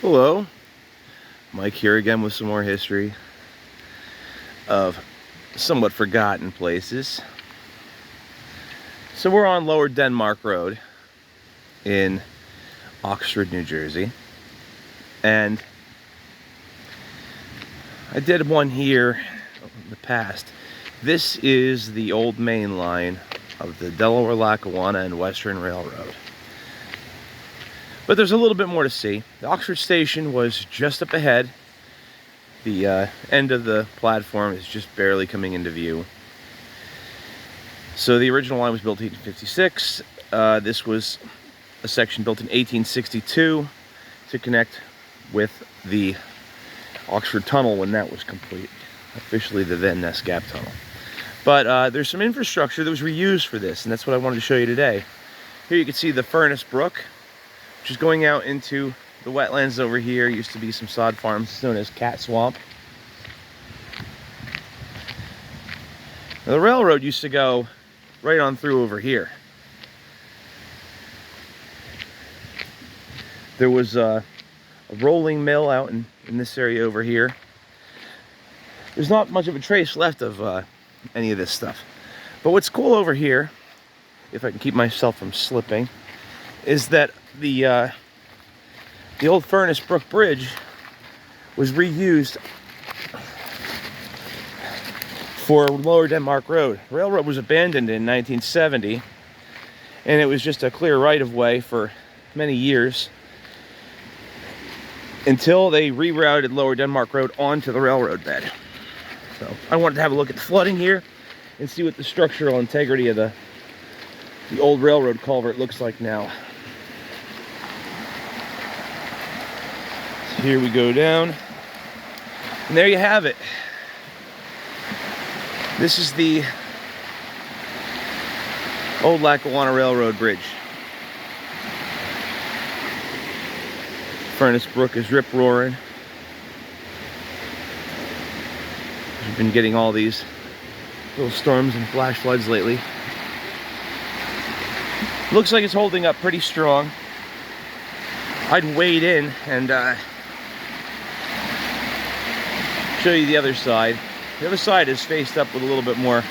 Hello, Mike here again with some more history of somewhat forgotten places. So we're on Lower Denmark Road in Oxford, New Jersey, and I did one here in the past. This is the old main line of the Delaware, Lackawanna, and Western Railroad. But there's a little bit more to see. The Oxford station was just up ahead. The end of the platform is just barely coming into view. So the original line was built in 1856. This was a section built in 1862 to connect with the Oxford Tunnel when that was complete. Officially the then Ness Gap Tunnel. But there's some infrastructure that was reused for this, and that's what I wanted to show you today. Here you can see the Furnace Brook, which is going out into the wetlands over here. Used to be some sod farms. It's known as Cat Swamp. Now, the railroad used to go right on through over here. There was a rolling mill out in this area over here. There's not much of a trace left of any of this stuff. But what's cool over here, if I can keep myself from slipping, is that the old Furnace Brook Bridge was reused for Lower Denmark Road. The railroad was abandoned in 1970, and it was just a clear right-of-way for many years until they rerouted Lower Denmark Road onto the railroad bed. So I wanted to have a look at the flooding here and see what the structural integrity of the old railroad culvert looks like now. So here we go down, and there you have it. This is the old Lackawanna Railroad Bridge. Furnace Brook is rip-roaring. We've been getting all these little storms and flash floods lately. Looks like it's holding up pretty strong. I'd wade in and show you the other side. The other side is faced up with a little bit more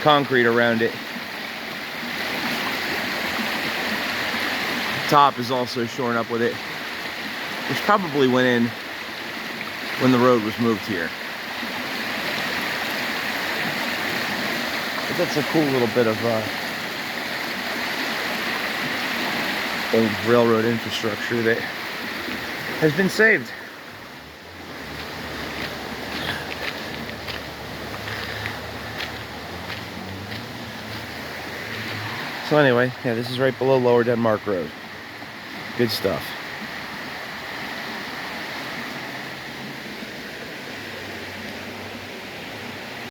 concrete around it. The top is also shorn up with it, which probably went in when the road was moved here. But that's a cool little bit of old railroad infrastructure that has been saved. So anyway, yeah, this is right below Lower Denmark Road. Good stuff.